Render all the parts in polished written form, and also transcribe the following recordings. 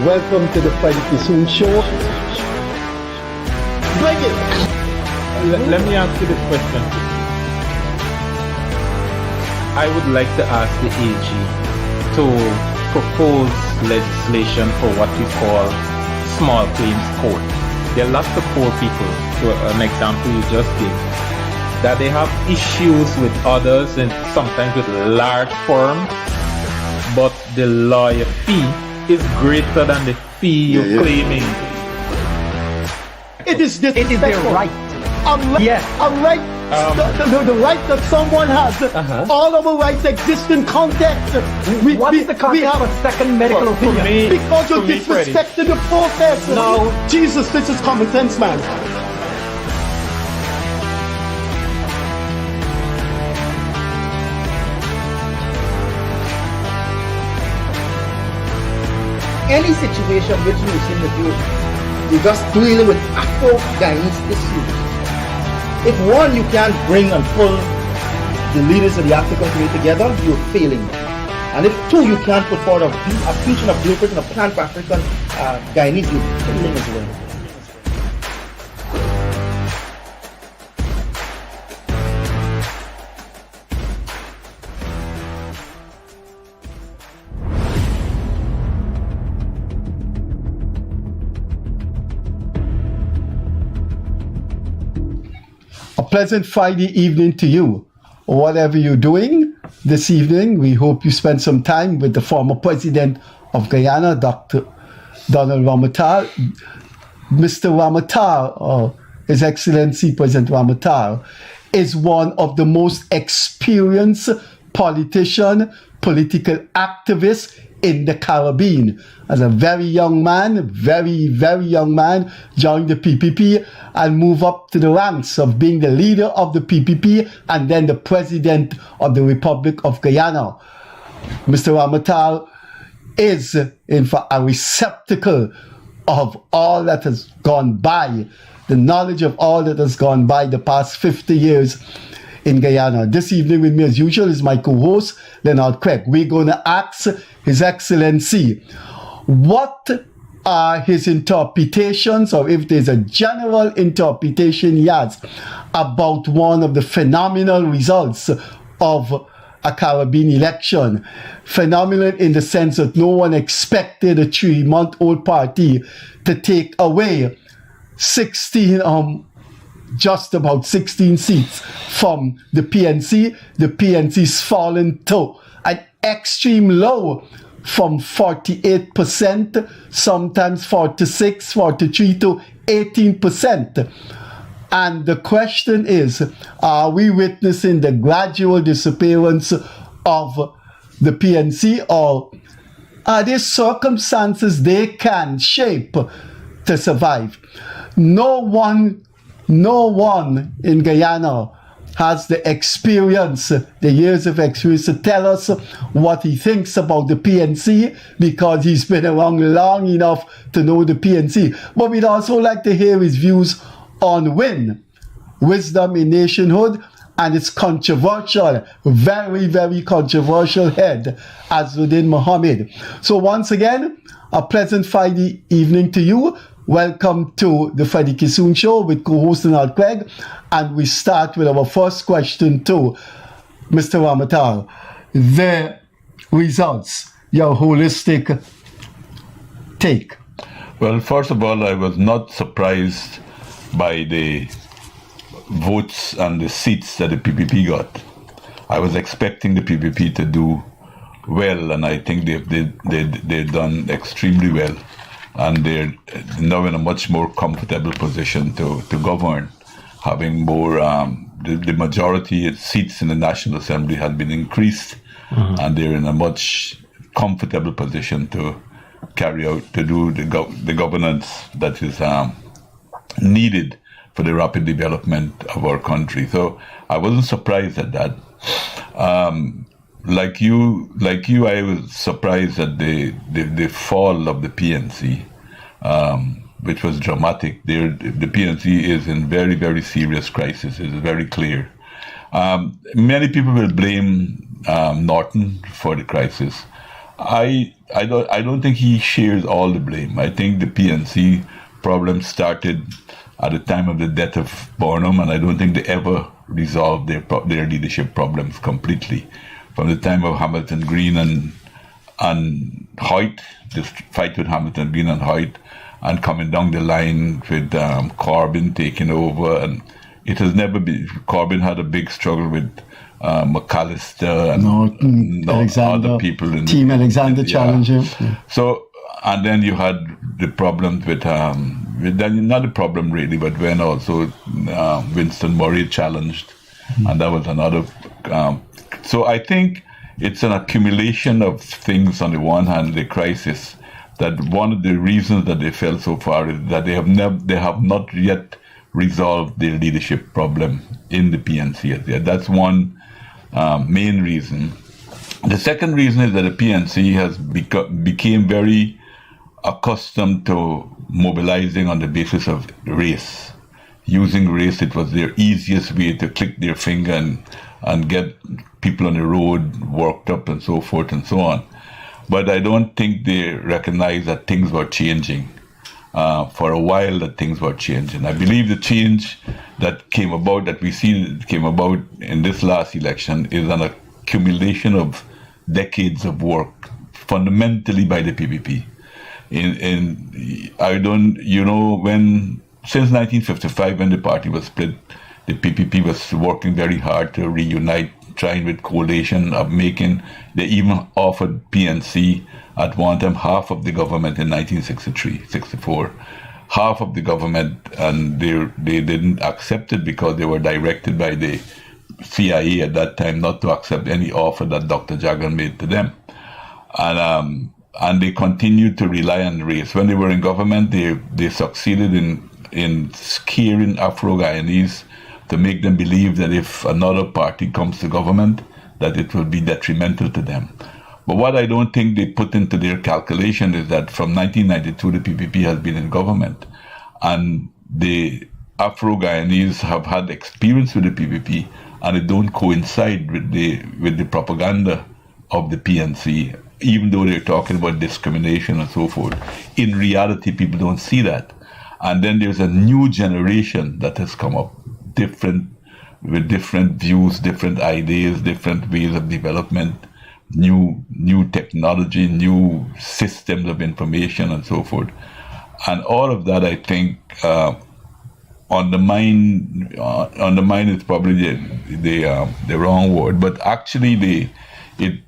Welcome to the Freddie Kissoon Show. Bring it! Let me ask you this question. I would like to ask the AG to propose legislation for what we call small claims court. There are lots of poor people, to an example you just gave, that they have issues with others and sometimes with large firms, but the lawyer fee is greater than the fee you're claiming. It is their right. Unlike the right that someone has, all of our rights exist in context. What is the context of a second medical opinion? Because you're disrespecting the process. No. Jesus, this is common sense, man. Any situation which you seem to do, you're just dealing with Afro-Guyanese issues. If one, you can't bring and pull the leaders of the African community together, you're failing. And if two, you can't put forward a future, a blueprint, and a plan for African Guyanese, you're failing as well. Pleasant Friday evening to you. Whatever you're doing this evening, we hope you spend some time with the former president of Guyana, Dr. Donald Ramotar. Mr. Ramotar, or His Excellency President Ramotar, is one of the most experienced political activists in the Caribbean. As a very young man, very young man, joined the PPP and moved up to the ranks of being the leader of the PPP and then the president of the Republic of Guyana. Mr. Ramotar is, in fact, a receptacle of all that has gone by, the knowledge of all that has gone by the past 50 years in Guyana. This evening with me, as usual, is my co-host, Leonard. We're going to ask His Excellency what are his interpretations, or if there's a general interpretation he has, about one of the phenomenal results of a Caribbean election. Phenomenal in the sense that no one expected a 3-month-old party to take away 16 just about 16 seats from the PNC. The PNC's fallen to an extreme low from 48%, sometimes 46, 43 to 18%. And the question is, are we witnessing the gradual disappearance of the PNC, or are there circumstances they can shape to survive? No one in Guyana has the experience, the years of experience to tell us what he thinks about the PNC, because he's been around long enough to know the PNC. But we'd also like to hear his views on Wisdom in Nationhood, and its controversial, very controversial head, Azzuddin Mohammed. So once again, a pleasant Friday evening to you. Welcome to the Freddie Kissoon Show with co-host Donald Craig, and we start with our first question to Mr. Ramotar. The results, your holistic take. Well, first of all, I was not surprised by the votes and the seats that the PPP got. I was expecting the PPP to do well, and I think they've done extremely well. And they're now in a much more comfortable position to govern, having more, the majority of seats in the National Assembly had been increased, and they're in a much comfortable position to carry out, to do the governance that is needed for the rapid development of our country. So I wasn't surprised at that. Like you, I was surprised at the fall of the PNC, which was dramatic. The PNC is in very serious crisis. It's very clear. Many people will blame Norton for the crisis. I don't think he shares all the blame. I think the PNC problem started at the time of the death of Barnum, and I don't think they ever resolved their leadership problems completely. From the time of Hamilton Green and Hoyt, this fight with Hamilton Green and Hoyt, and coming down the line with Corbyn taking over, and it has never been. Corbyn had a big struggle with McAllister and other people in Team Alexander challenge him. Yeah. So, and then you had the problems with not a problem really, but when also Winston Murray challenged, and that was another. So I think it's an accumulation of things. On the one hand, the crisis. That one of the reasons that they fell so far is that they have not yet resolved their leadership problem in the PNC as yet. That's one main reason. The second reason is that the PNC has became very accustomed to mobilizing on the basis of race. Using race, it was their easiest way to click their finger and get people on the road worked up and so forth and so on. But I don't think they recognize that things were changing. For a while, that things were changing. I believe the change that came about, that we see came about in this last election, is an accumulation of decades of work, fundamentally by the PPP. Since 1955, when the party was split, the PPP was working very hard to reunite, trying with coalition of making. They even offered PNC at one time half of the government in 1963, 64. Half of the government, and they didn't accept it because they were directed by the CIA at that time not to accept any offer that Dr. Jagan made to them. And they continued to rely on race. When they were in government, they succeeded in scaring Afro-Guyanese to make them believe that if another party comes to government, that it will be detrimental to them. But what I don't think they put into their calculation is that from 1992, the PPP has been in government, and the Afro-Guyanese have had experience with the PPP, and it don't coincide with the propaganda of the PNC, even though they're talking about discrimination and so forth. In reality, people don't see that. And then there's a new generation that has come up, with different views, different ideas, different ways of development, new technology, new systems of information, and so forth. And all of that, I think, undermine is probably the wrong word, but actually it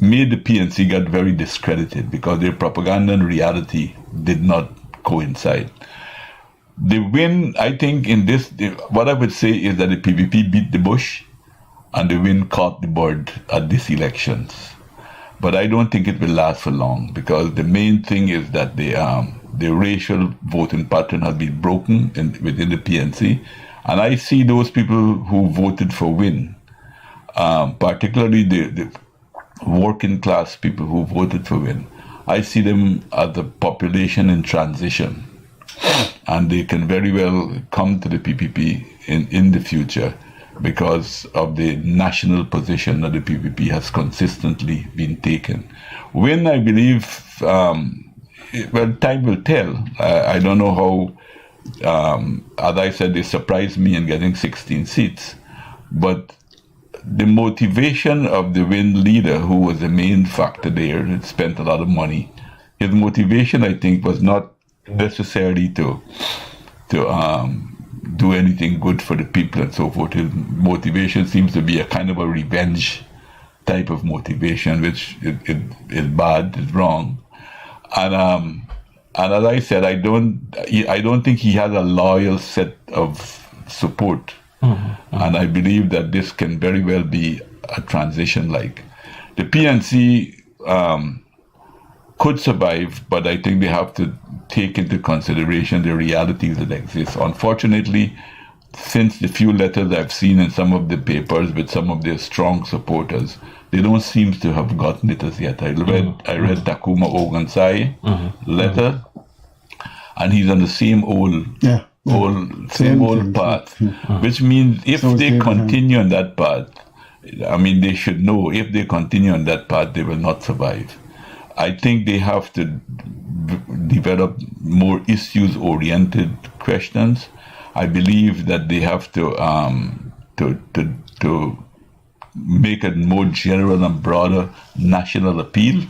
made the PNC get very discredited because their propaganda and reality did not coincide. The win, I think, what I would say is that the PPP beat the bush and the wind caught the bird at these elections. But I don't think it will last for long, because the main thing is that the racial voting pattern has been broken within the PNC. And I see those people who voted for win, particularly the working class people who voted for win, I see them as the population in transition. And they can very well come to the PPP in the future because of the national position that the PPP has consistently been taken. When I believe, time will tell. I don't know how, as I said, they surprised me in getting 16 seats. But the motivation of the win leader, who was the main factor there, had spent a lot of money. His motivation, I think, was not necessarily to do anything good for the people and so forth. His motivation seems to be a kind of a revenge type of motivation, which is bad, is wrong. And as I said, I don't think he has a loyal set of support. Mm-hmm. And I believe that this can very well be a transition. Like the PNC could survive, but I think they have to take into consideration the realities that exist. Unfortunately, since the few letters I've seen in some of the papers with some of their strong supporters, they don't seem to have gotten it as yet. I read Takuma Ogansai letter, and he's on the same old path, which means if they continue on that path, I mean, they should know if they continue on that path, they will not survive. I think they have to develop more issues-oriented questions. I believe that they have to make a more general and broader national appeal,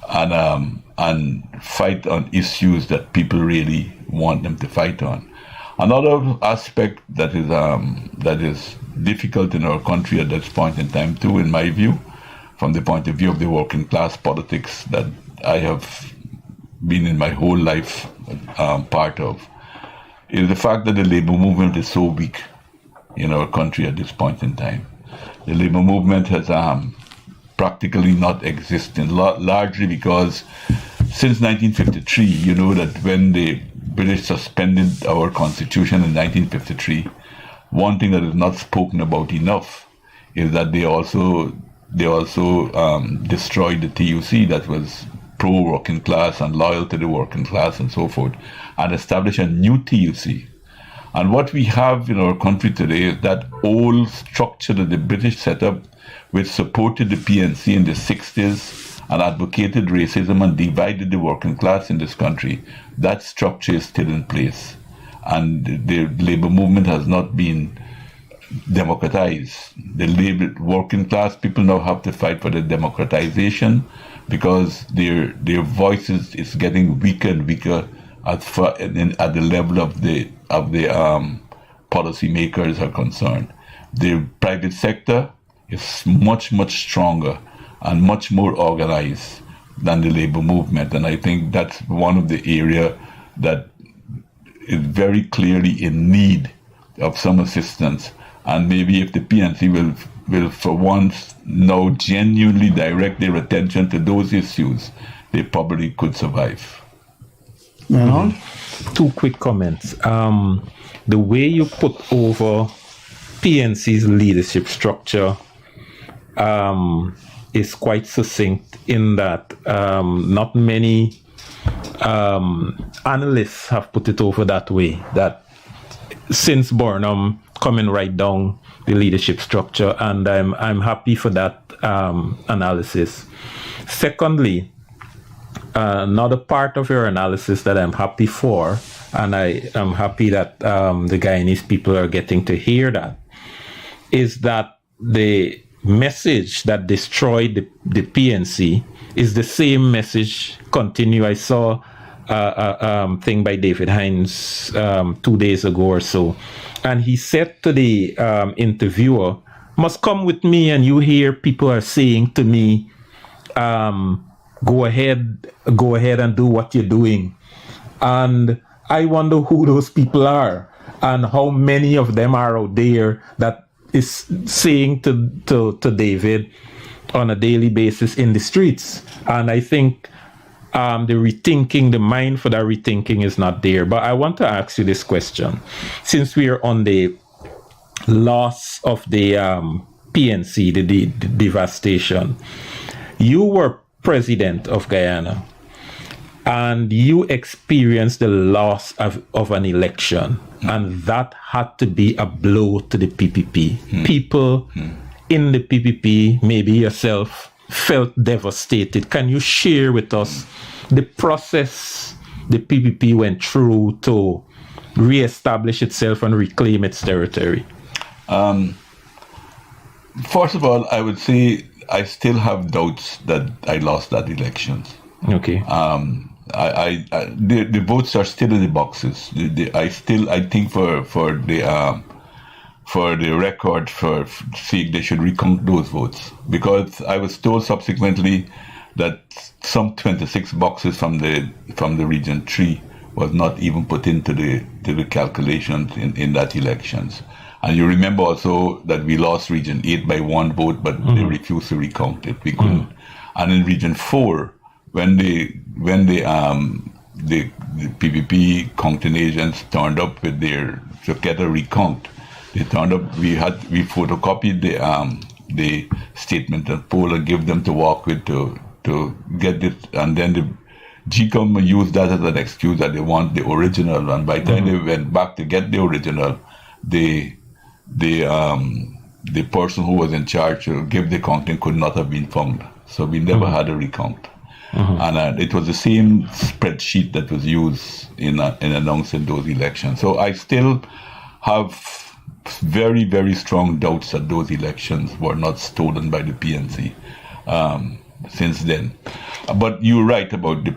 and fight on issues that people really want them to fight on. Another aspect that is difficult in our country at this point in time too, in my view, from the point of view of the working class politics that I have been in my whole life part of, is the fact that the labor movement is so weak in our country at this point in time. The labor movement has practically not existed, largely because since 1953, you know that when the British suspended our constitution in 1953, one thing that is not spoken about enough is that they also destroyed the TUC that was pro-working class and loyal to the working class and so forth, and established a new TUC. And what we have in our country today is that old structure that the British set up, which supported the PNC in the 60s and advocated racism and divided the working class in this country. That structure is still in place. And the labor movement has not been democratized. The working class people now have to fight for the democratization because their voices is getting weaker and weaker at the level of the policy makers are concerned. The private sector is much, much stronger and much more organized than the labor movement. And I think that's one of the areas that is very clearly in need of some assistance. And maybe if the PNC will for once now genuinely direct their attention to those issues, they probably could survive. Leonard? Two quick comments. The way you put over PNC's leadership structure is quite succinct in that not many analysts have put it over that way, that since Burnham coming right down the leadership structure, and I'm happy for that analysis. Secondly, another part of your analysis that I'm happy for, and I am happy that the Guyanese people are getting to hear that, is that the message that destroyed the PNC is the same message continue. I saw a thing by David Hines 2 days ago or so, and he said to the interviewer, "Must come with me," and you hear people are saying to me, go ahead and do what you're doing. And I wonder who those people are and how many of them are out there that is saying to David on a daily basis in the streets. And I think the mind for that rethinking is not there. But I want to ask you this question. Since we are on the loss of the PNC, the devastation, you were president of Guyana, and you experienced the loss of an election, and that had to be a blow to the PPP. People in the PPP, maybe yourself, felt devastated. Can you share with us the process the PPP went through to reestablish itself and reclaim its territory? First of all, I would say I still have doubts that I lost that election. Okay. The votes are still in the boxes. I think for the record, they should recount those votes, because I was told subsequently that some 26 boxes from the region 3 was not even put into the calculations in that elections. And you remember also that we lost Region 8 by 1 vote, but they refused to recount it. We couldn't. And in Region 4, when the PPP counting agents turned up with to get a recount, they turned up. We photocopied the statement and poll and give them to walk with to get it, and then the GCOM used that as an excuse that they want the original. And by the time they went back to get the original, the the person who was in charge to give the counting could not have been found. So we never had a recount. And it was the same spreadsheet that was used in announcing those elections. So I still have very, very strong doubts that those elections were not stolen by the PNC since then. But you're right about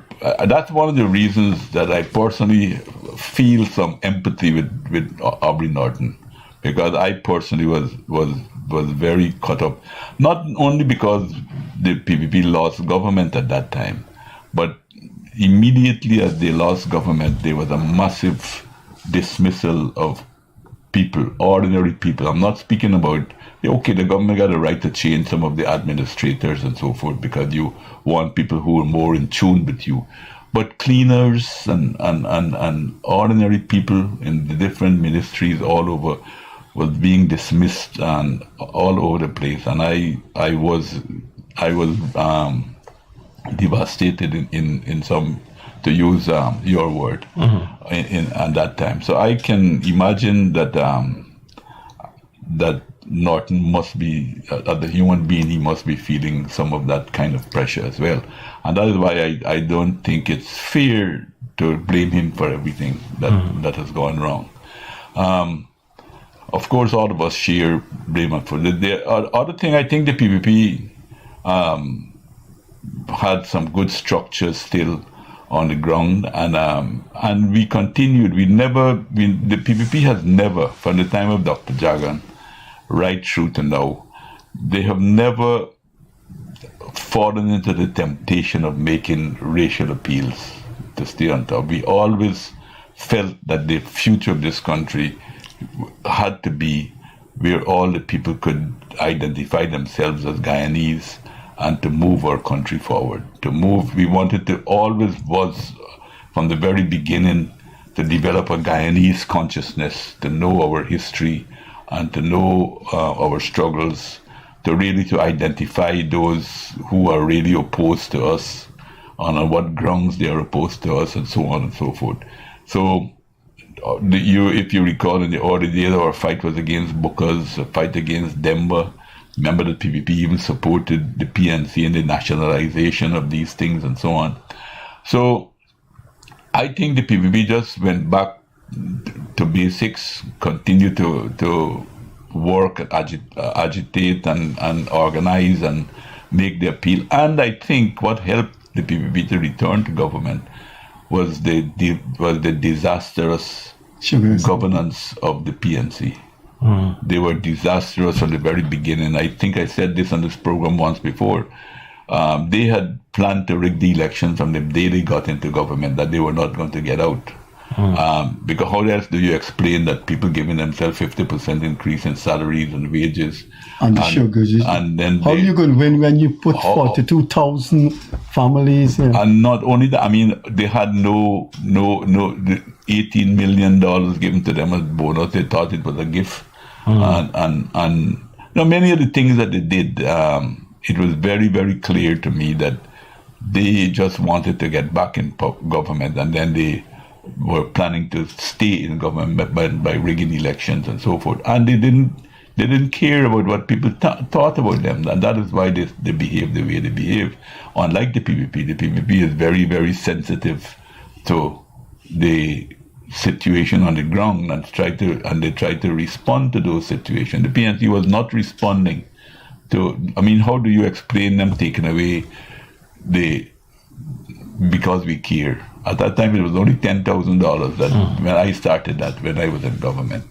that's one of the reasons that I personally feel some empathy with Aubrey Norton, because I personally was very caught up, not only because the PPP lost government at that time, but immediately as they lost government, there was a massive dismissal of people, ordinary people. I'm not speaking about, okay, the government got a right to change some of the administrators and so forth because you want people who are more in tune with you. But cleaners and ordinary people in the different ministries all over was being dismissed and all over the place. And I was devastated in some, to use your word, at that time. So I can imagine that that Norton must be, as a human being, he must be feeling some of that kind of pressure as well. And that is why I don't think it's fair to blame him for everything that has gone wrong. Of course, all of us share blame for it. The other thing, I think the PPP had some good structures still on the ground, and we continued. The PPP has never, from the time of Dr. Jagan right through to now, they have never fallen into the temptation of making racial appeals to stay on top. We always felt that the future of this country had to be where all the people could identify themselves as Guyanese and to move our country forward. We wanted to was, from the very beginning, to develop a Guyanese consciousness, to know our history and to know our struggles, to identify those who are really opposed to us, on what grounds they are opposed to us, and so on and so forth. So, if you recall, in the early days, our fight was against Bookers, a fight against Demba. Remember that PPP even supported the PNC and the nationalization of these things and so on. So I think the PPP just went back to basics, continued to work, agitate and organize and make the appeal. And I think what helped the PPP to return to government was the disastrous governance of the PNC. They were disastrous from the very beginning. I think I said this on this program once before. They had planned to rig the election from the day they got into government, that they were not going to get out. Because how else do you explain that people giving themselves 50% increase in salaries and wages? And the sugars. And then how are you going to win when you put 42,000 families in? And not only that, I mean, they had no $18 million given to them as bonus. They thought it was a gift. And many of the things that they did, it was very, very clear to me that they just wanted to get back in government, and then they were planning to stay in government by rigging elections and so forth. And they didn't care about what people thought about them, and that is why they behaved the way they behave. Unlike the PPP is very, very sensitive to the situation on the ground and they try to respond to those situations. The PNC was not responding to. I mean, how do you explain them taking away because we care? At that time, it was only $10,000 that when I started that, when I was in government,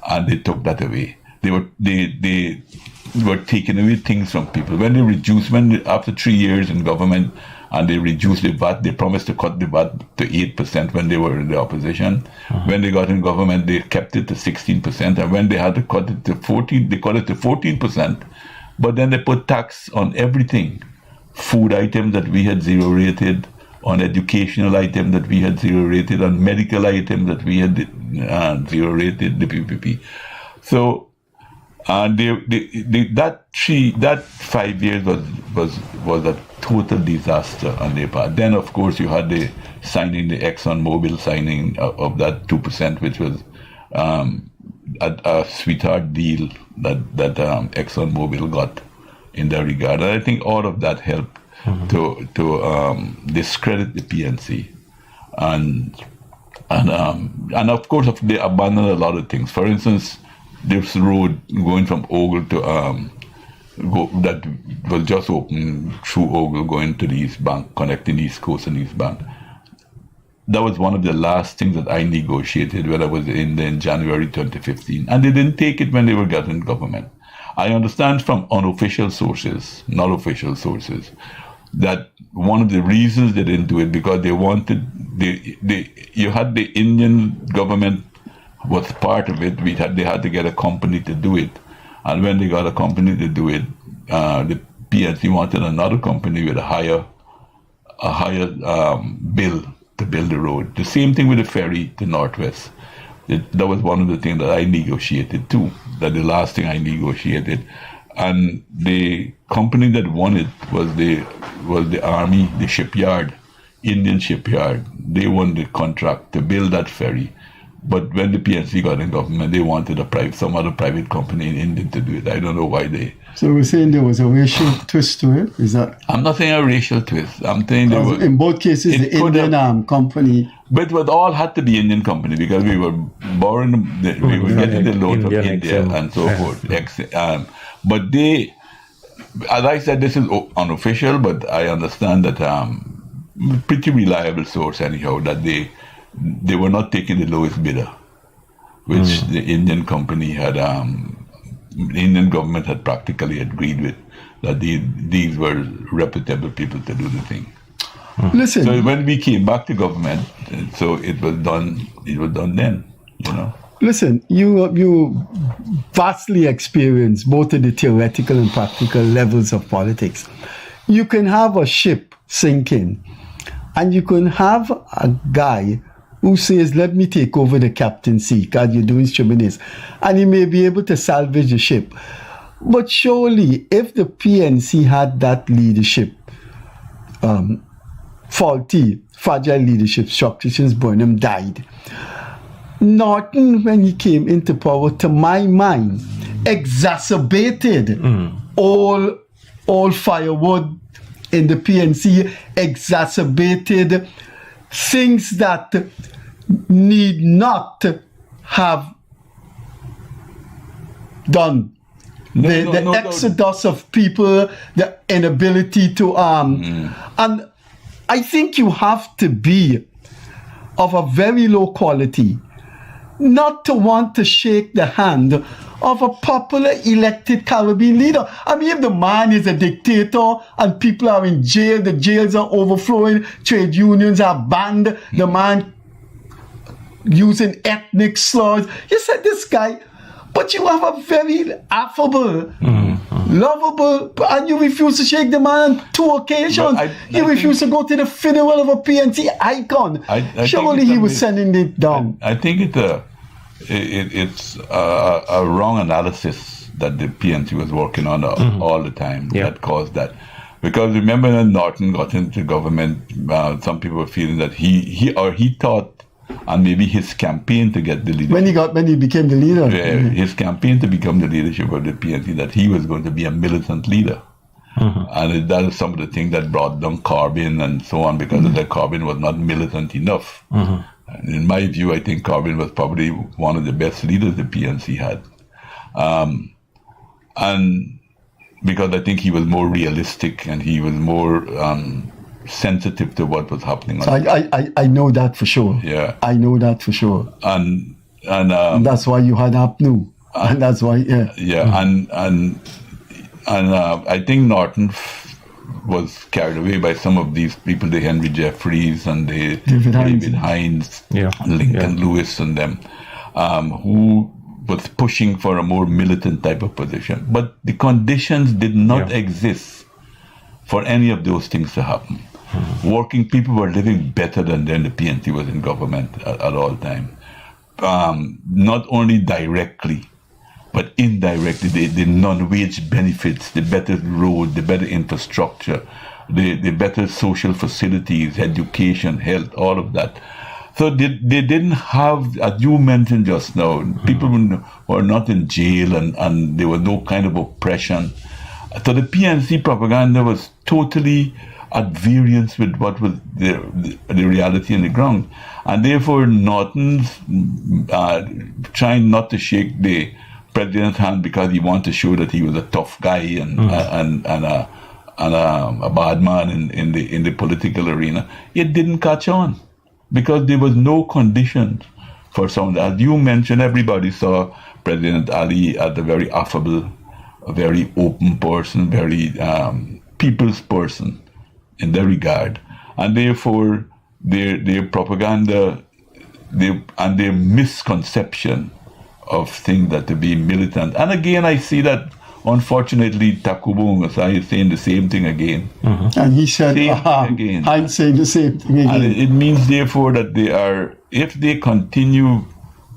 and they took that away. They were taking away things from people. When they reduced, after 3 years in government, and they reduced the VAT, they promised to cut the VAT to 8% when they were in the opposition. When they got in government, they kept it to 16%, and when they had to cut it to 14%, they cut it to 14%. But then they put tax on everything, food items that we had zero rated, on educational items that we had zero rated, on medical items that we had zero rated, the PPP. So that 5 years was a total disaster on their part. Then, of course, you had the Exxon Mobil signing of that 2%, which was, a sweetheart deal that ExxonMobil got in that regard. And I think all of that helped to discredit the PNC, and of course they abandoned a lot of things. For instance, this road going from Ogle to that was just open through Ogle going to the East Bank, connecting East Coast and East Bank. That was one of the last things that I negotiated when I was in January 2015. And they didn't take it when they were getting government. I understand from unofficial sources, not official sources, that one of the reasons they didn't do it because they wanted, you had the Indian government was part of it. They had to get a company to do it. And when they got a company to do it, the PNC wanted another company with a higher bill to build the road. The same thing with the ferry to Northwest. That was one of the things that I negotiated too. That the last thing I negotiated, and the company that won it was the army, the shipyard, Indian shipyard. They won the contract to build that ferry. But when the PNC got in government, they wanted some other private company in India to do it. I don't know why they. So we're saying there was a racial twist to it? Is that? I'm not saying a racial twist. I'm saying there was. In both cases, the Indian company. But it all had to be Indian company because we were borrowing, we were getting the loan from India and so forth. But they, as I said, this is unofficial, but I understand that pretty reliable source anyhow, that they were not taking the lowest bidder, which the Indian company had, the Indian government had practically agreed with, that these were reputable people to do the thing. Listen. So when we came back to government, so it was done then, you know. Listen, you vastly experience both at the theoretical and practical levels of politics. You can have a ship sinking, and you can have a guy who says, let me take over the captaincy, because you're doing instruments, and he may be able to salvage the ship. But surely, if the PNC had that leadership, faulty, fragile leadership structure since Burnham died, Norton, when he came into power, to my mind, exacerbated all firewood in the PNC, exacerbated things that need not have done. The exodus of people, the inability to and I think you have to be of a very low quality not to want to shake the hand of a popular elected Caribbean leader. I mean, if the man is a dictator and people are in jail, the jails are overflowing, trade unions are banned, the man using ethnic slurs. You said this guy, but you have a very affable, lovable, and you refuse to shake the man on 2 occasions. You refuse to go to the funeral of a PNC icon. Surely he was sending it down. I think it's a wrong analysis that the PNC was working on all the time that caused that. Because remember when Norton got into government, some people were feeling that he thought, and maybe his campaign to get the leadership. When he became the leader. His campaign to become the leadership of the PNC, that he was going to be a militant leader. And that is some of the things that brought down Corbyn and so on, because that Corbyn was not militant enough. In my view, I think Corbyn was probably one of the best leaders the PNC had. And because I think he was more realistic and he was more sensitive to what was happening. So I know that for sure. Yeah, I know that for sure. And that's why you had APNU, and that's why and I think Norton was carried away by some of these people, the Henry Jeffreys and the David Hines, Lincoln Lewis and them, who was pushing for a more militant type of position. But the conditions did not exist for any of those things to happen. Working people were living better than the PNC was in government at all times. Not only directly, but indirectly, the non-wage benefits, the better road, the better infrastructure, the better social facilities, education, health, all of that. So they didn't have, as you mentioned just now, people were not in jail and there was no kind of oppression. So the PNC propaganda was totally at variance with what was the reality on the ground. And therefore, Norton's trying not to shake the president's hand because he wanted to show that he was a tough guy and a bad man in the political arena, it didn't catch on because there was no conditions for someone. As you mentioned, everybody saw President Ali as a very affable, a very open person, very people's person in that regard, and therefore their propaganda, and their misconception of things that to be militant. And again, I see that unfortunately Takubo Ngasai is saying the same thing again. And he said, again. I'm saying the same thing again. And it means therefore that they are, if they continue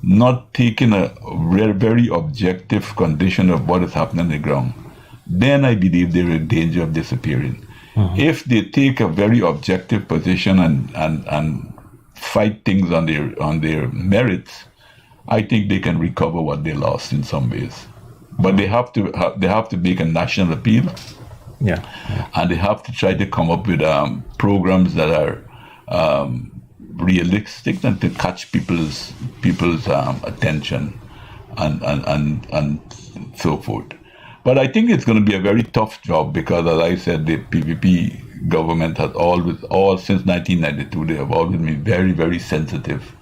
not taking a very objective condition of what is happening on the ground, then I believe they're in danger of disappearing. If they take a very objective position and fight things on their merits, I think they can recover what they lost in some ways. But they have to make a national appeal. Yeah. And they have to try to come up with programs that are realistic and to catch people's attention and so forth. But I think it's going to be a very tough job because, as I said, the PPP government has since 1992, they have always been very, very sensitive.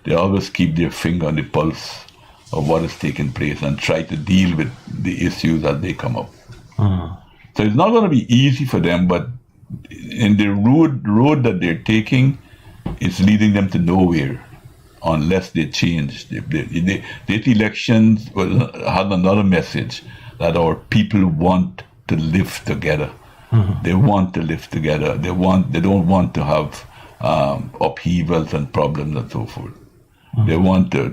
They always keep their finger on the pulse of what is taking place and try to deal with the issues as they come up. So it's not going to be easy for them, but in the road that they're taking, it's leading them to nowhere unless they change. The elections had another message that our people want to live together. They want to live together. They don't want to have upheavals and problems and so forth. They want to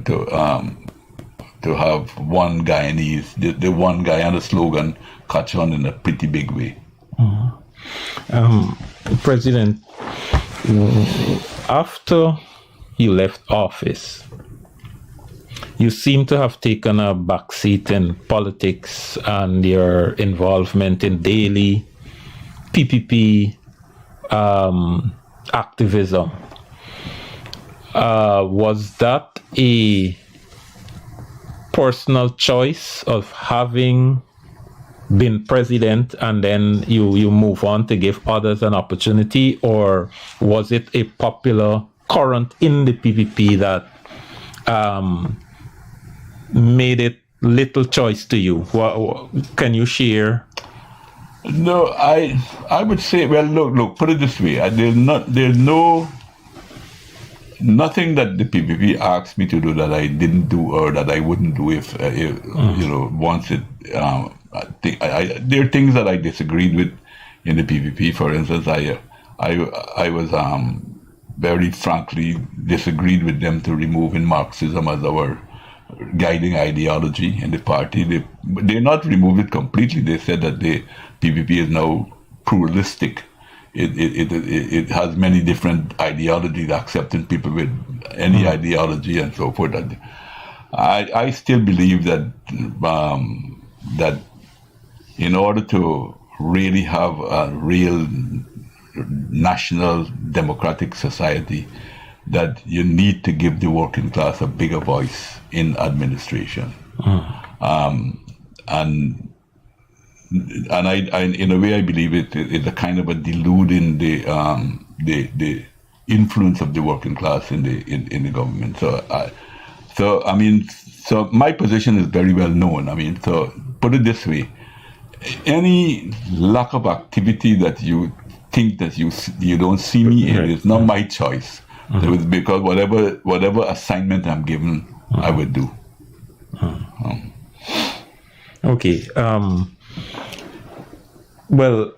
have one Guyanese, the one Guyana slogan catch on in a pretty big way. President, after you left office, you seem to have taken a backseat in politics and your involvement in daily PPP activism. Was that a personal choice of having been president and then you move on to give others an opportunity, or was it a popular current in the PPP that made it little choice to you? Can you share? No, I would say, well, look, put it this way. There's nothing that the PPP asked me to do that I didn't do or that I wouldn't do if once it. There are things that I disagreed with in the PPP. For instance, I was very frankly disagreed with them to removing Marxism as our guiding ideology in the party. They not removed it completely. They said that the PPP is now pluralistic. It has many different ideologies, accepting people with any ideology and so forth. I still believe that that in order to really have a real national democratic society, that you need to give the working class a bigger voice in administration. And I in a way I believe it's a kind of a diluting the influence of the working class in the government. So my position is very well known. So put it this way: any lack of activity that you think that you don't see me in is not my choice. So it's because whatever assignment I'm given, I would do. Okay. Well,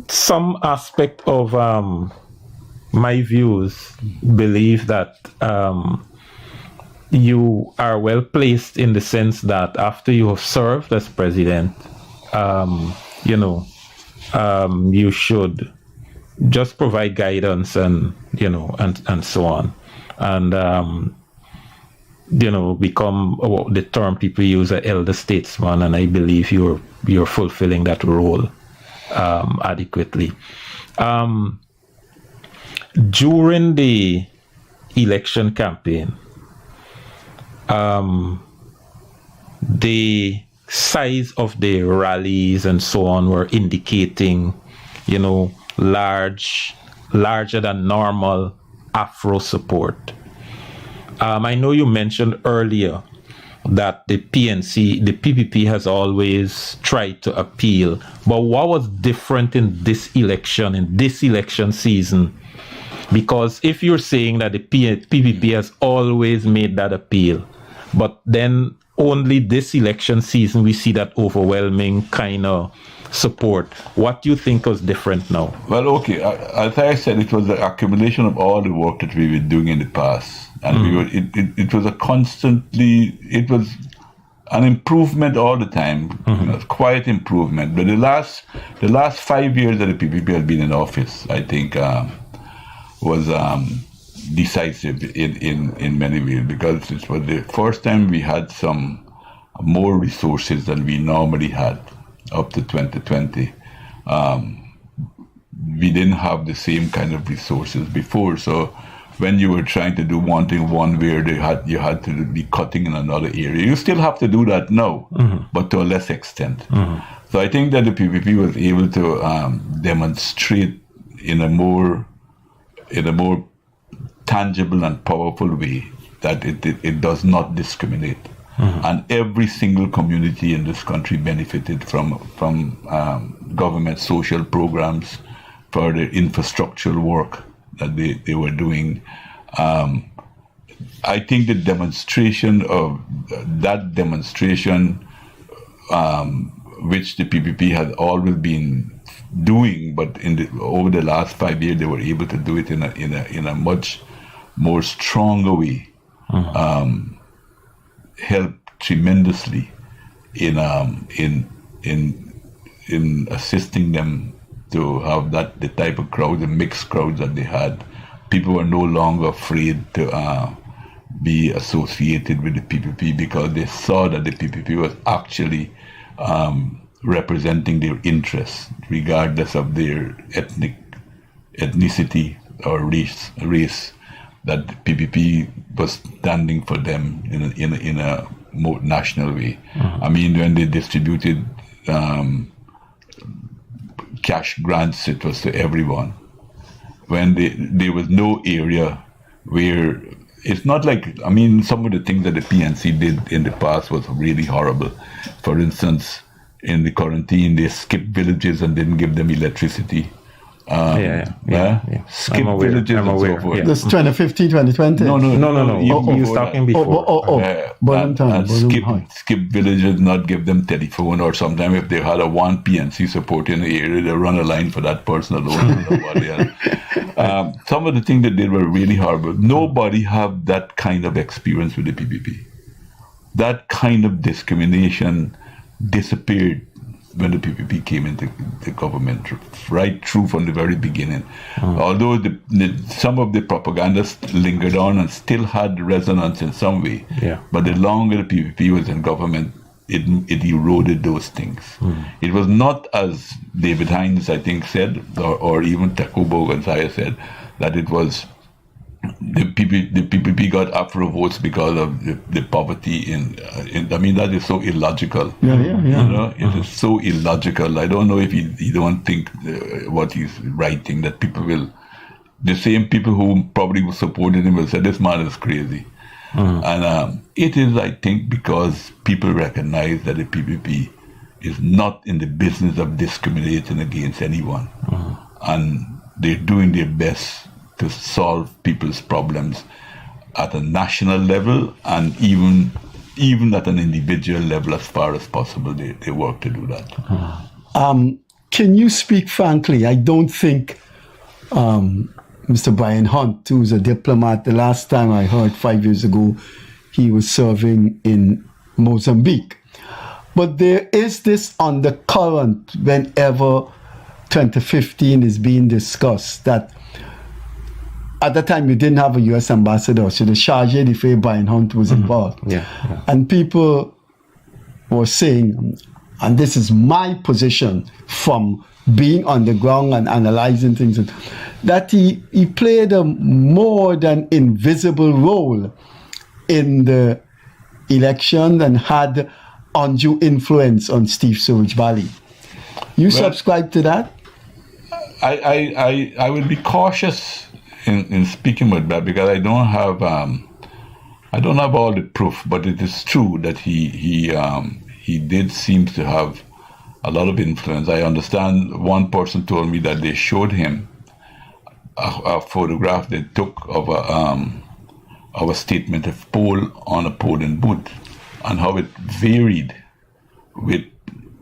some aspect of my views believe that you are well placed in the sense that after you have served as president, you should just provide guidance and, and so on. And, become the term people use, an elder statesman, and I believe you're fulfilling that role adequately. During the election campaign, the size of the rallies and so on were indicating, larger than normal Afro support. I know you mentioned earlier that the PPP has always tried to appeal, but what was different in this election season? Because if you're saying that the PPP has always made that appeal, but then only this election season we see that overwhelming kind of support, what do you think was different now? Well, okay, as I said, it was the accumulation of all the work that we were doing in the past, and it was it was an improvement all the time, quiet improvement. But the last 5 years that the PPP has been in office, I think, was decisive in many ways, because it was the first time we had some more resources than we normally had up to 2020. We didn't have the same kind of resources before, so when you were trying to do one thing one way, you had to be cutting in another area. You still have to do that now, but to a less extent. So I think that the PPP was able to demonstrate in a more tangible and powerful way that it does not discriminate. And every single community in this country benefited from government social programs for the infrastructural work that they were doing. I think the demonstration, which the PPP had always been doing, but over the last 5 years they were able to do it in a much more stronger way, helped tremendously in assisting them to have the type of crowd, the mixed crowds that they had. People were no longer afraid to be associated with the PPP because they saw that the PPP was actually representing their interests, regardless of their ethnicity or race. That the PPP was standing for them in a more national way. I mean, when they distributed cash grants, it was to everyone. When there was no area where it's not like, I mean, some of the things that the PNC did in the past was really horrible. For instance, in the quarantine, they skipped villages and didn't give them electricity. Skip villages and so forth. This 2015, 2020? No. He was talking before. Skip villages, not give them telephone, or sometimes if they had a one PNC support in the area, they run a line for that person alone. Some of the things that they did were really horrible. Nobody have that kind of experience with the PPP. That kind of discrimination disappeared when the PPP came into the government, right through from the very beginning. Although some of the propaganda lingered on and still had resonance in some way, but the longer the PPP was in government, it eroded those things. It was not, as David Hines, I think, said, or even Takubo Gonzalez said, that it was the PPP got Afro votes because of the poverty I mean, that is so illogical. You know, it is so illogical. I don't know if you don't think what he's writing, that the same people who probably supported him will say, this man is crazy. And it is, I think, because people recognize that the PPP is not in the business of discriminating against anyone. And they're doing their best to solve people's problems at a national level, and even at an individual level, as far as possible, they work to do that. Can you speak frankly? I don't think Mr. Brian Hunt, who's a diplomat, the last time I heard 5 years ago, he was serving in Mozambique. But there is this undercurrent whenever 2015 is being discussed, that at that time you didn't have a U.S. ambassador, so the charge d'affaires Brian Hunt was involved. Yeah. And people were saying, and this is my position from being on the ground and analyzing things, that he played a more than invisible role in the election and had undue influence on Steve Surridge Valley. You subscribe to that? I will be cautious in speaking about that because I don't have all the proof, but it is true that he did seem to have a lot of influence. I understand one person told me that they showed him a photograph they took of a statement of poll on a polling booth and how it varied with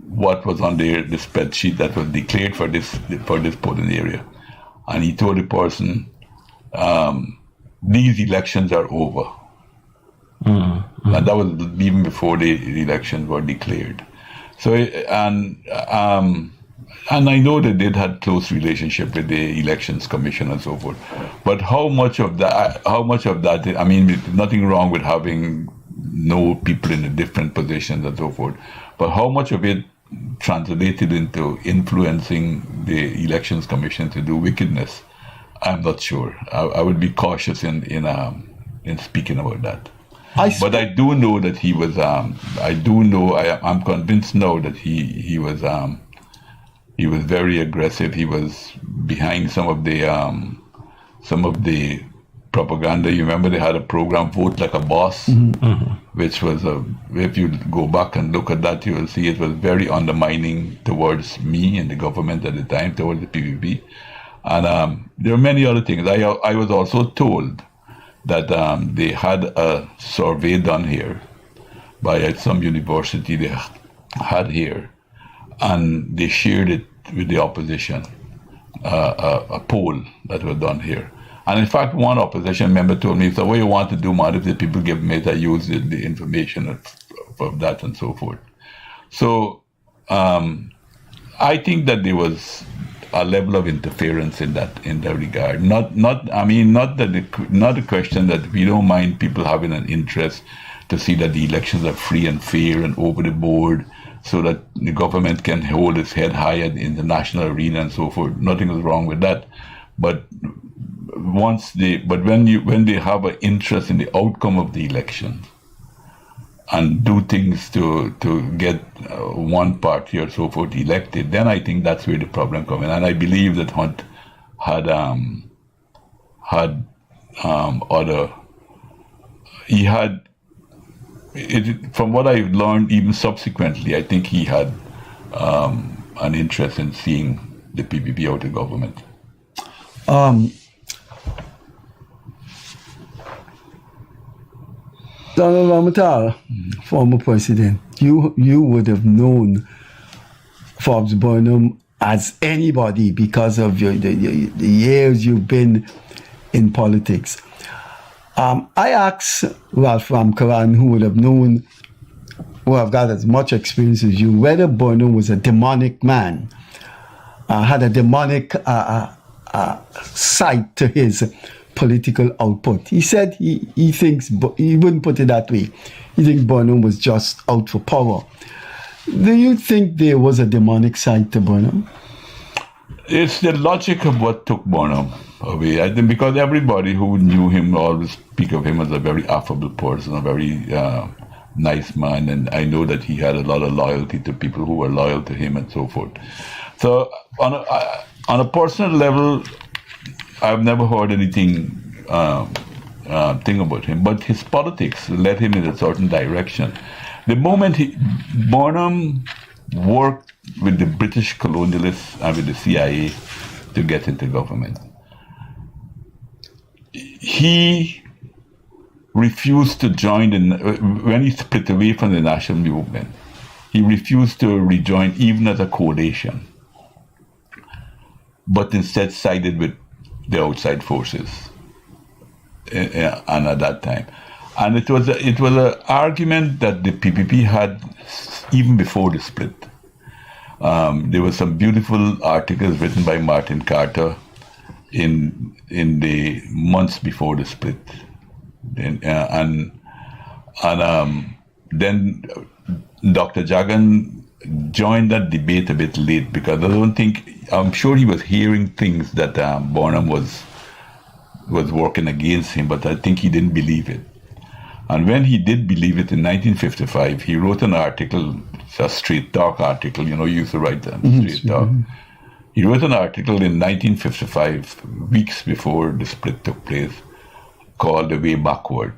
what was on the spreadsheet that was declared for this polling area. And he told the person, these elections are over. Mm-hmm. And that was even before the elections were declared. So, and I know that they had close relationship with the Elections Commission and so forth. But how much of that, I mean, nothing wrong with having no people in the different positions and so forth. But how much of it translated into influencing the Elections Commission to do wickedness, I'm not sure. I would be cautious in speaking about that. But I do know that he was. I'm convinced now that he was very aggressive. He was behind some of the propaganda. You remember they had a program, Vote Like a Boss, which was if you go back and look at that, you will see it was very undermining towards me and the government at the time, towards the PPP. And there are many other things. I was also told that they had a survey done here by some university they had here, and they shared it with the opposition, a poll that was done here. And in fact, one opposition member told me, so what you want to do, man, if the people give me that, use the information of that and so forth. So I think that there was a level of interference in that regard. Not a question that we don't mind people having an interest to see that the elections are free and fair and over the board, so that the government can hold its head high in the national arena and so forth. Nothing is wrong with that. But when they have an interest in the outcome of the election and do things to get one party or so forth elected, then I think that's where the problem comes in. And I believe that Hunt had from what I've learned even subsequently, I think he had an interest in seeing the PPP out of government. Donald Ramotar, former president, you would have known Forbes Burnham as anybody because of the years you've been in politics. I asked Ralph Ramkaran, who would have known, who have got as much experience as you, whether Burnham was a demonic man, had a demonic side to his political output. He said he thinks, he wouldn't put it that way, he thinks Burnham was just out for power. Do you think there was a demonic side to Burnham? It's the logic of what took Burnham away. I think because everybody who knew him always speak of him as a very affable person, a very nice man, and I know that he had a lot of loyalty to people who were loyal to him and so forth. So on a personal level, I've never heard anything thing about him, but his politics led him in a certain direction. The moment Burnham worked with the British colonialists and with the CIA to get into government, he refused to join when he split away from the national movement. He refused to rejoin even as a coalition, but instead sided with the outside forces, and at that time, and it was an argument that the PPP had even before the split, There were some beautiful articles written by Martin Carter in the months before the split, and then Dr. Jagan joined that debate a bit late, because I'm sure he was hearing things that Bonham was working against him, but I think he didn't believe it. And when he did believe it in 1955, he wrote an article, a straight talk article, you used to write that, straight talk. He wrote an article in 1955, weeks before the split took place, called The Way Backward.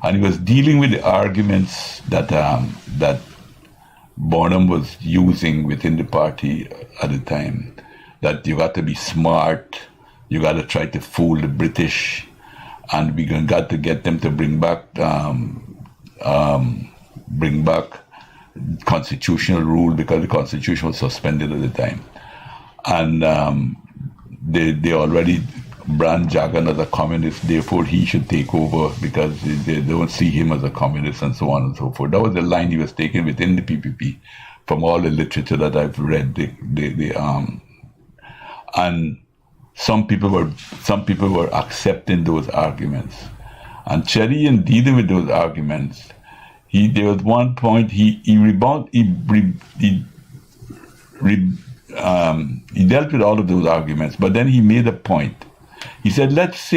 And he was dealing with the arguments that Bonham was using within the party at the time, that you got to be smart, you got to try to fool the British, and we got to get them to bring back constitutional rule, because the constitution was suspended at the time. And they already brand Jagan as a communist, therefore he should take over because they don't see him as a communist, and so on and so forth. That was the line he was taking within the PPP from all the literature that I've read. And some people were accepting those arguments. And Cherry, in dealing with those arguments, there was one point he dealt with all of those arguments, but then he made a point. He said, let us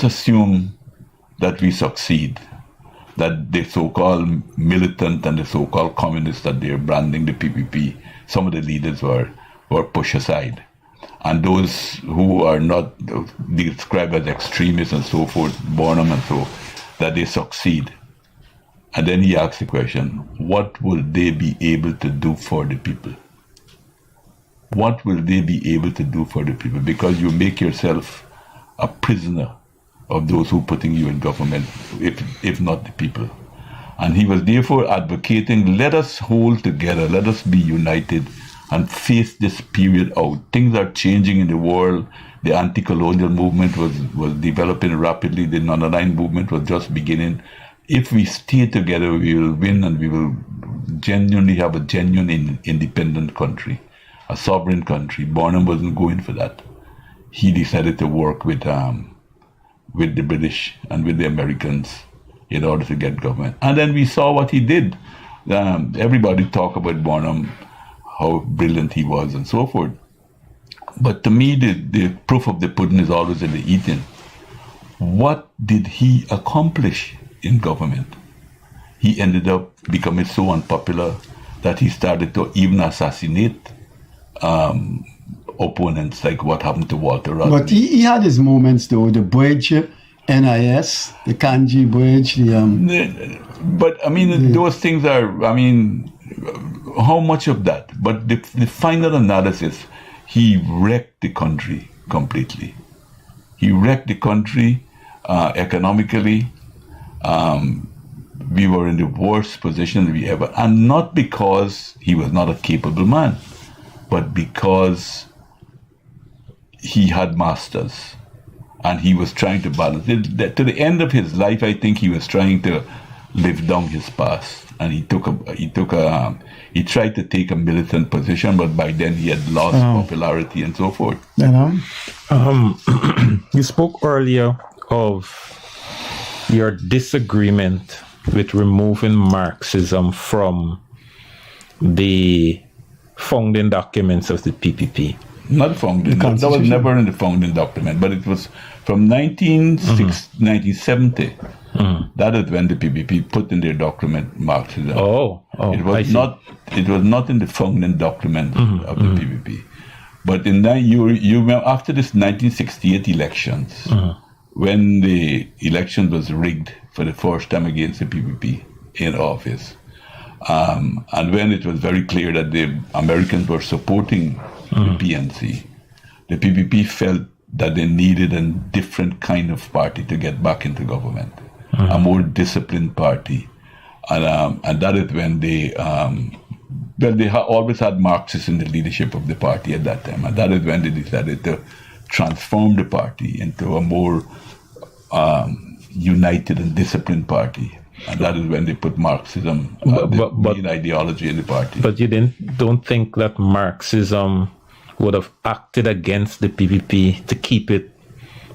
assume that we succeed, that the so-called militant and the so-called communists that they're branding the PPP, some of the leaders were pushed aside. And those who are not described as extremists and so forth, Bonham and so, that they succeed. And then he asked the question, what will they be able to do for the people? What will they be able to do for the people? Because you make yourself a prisoner of those who are putting you in government, if not the people. And he was therefore advocating, let us hold together, let us be united and face this period out. Things are changing in the world. The anti-colonial movement was developing rapidly. The non-aligned movement was just beginning. If we stay together, we will win, and we will genuinely have a genuine independent country, a sovereign country. Bonham wasn't going for that. He decided to work with the British and with the Americans in order to get government. And then we saw what he did. Everybody talked about Bonham, how brilliant he was and so forth. But to me, the proof of the pudding is always in the eating. What did he accomplish in government? He ended up becoming so unpopular that he started to even assassinate opponents, like what happened to Walter Rodney. But he had his moments, though. The bridge, NIS, the Kanji bridge, But I mean, those things are, how much of that? But the final analysis, he wrecked the country completely. He wrecked the country economically. We were in the worst position we ever, and not because he was not a capable man, but because he had masters, and he was trying to balance it. To the end of his life, I think he was trying to live down his past, and he tried to take a militant position, but by then he had lost popularity and so forth. You spoke earlier of your disagreement with removing Marxism from the founding documents of the PPP. Not founding. That was never in the founding document, but it was from 1970. That is when the PPP put in their document Marxism. It was not in the founding document of the PPP. But in that, you remember after this 1968 elections, when the election was rigged for the first time against the PPP in office, and when it was very clear that the Americans were supporting the PNC, the PPP felt that they needed a different kind of party to get back into government, a more disciplined party, and that is when they always had Marxists in the leadership of the party at that time, and that is when they decided to transform the party into a more united and disciplined party. And that is when they put Marxism, main ideology in the party. But you don't think that Marxism would have acted against the PPP to keep it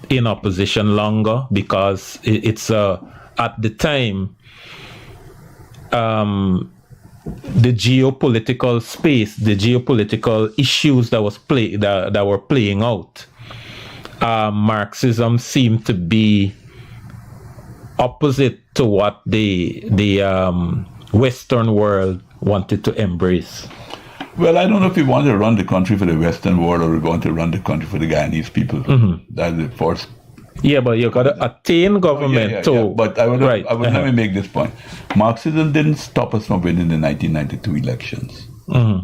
in opposition longer, because it's at the time the geopolitical space, the geopolitical issues that were playing out, Marxism seemed to be opposite to what the Western world wanted to embrace. Well, I don't know if we want to run the country for the Western world or we want to run the country for the Guyanese people. That's the first. Yeah, but you got to attain government too. But let me make this point. Marxism didn't stop us from winning the 1992 elections.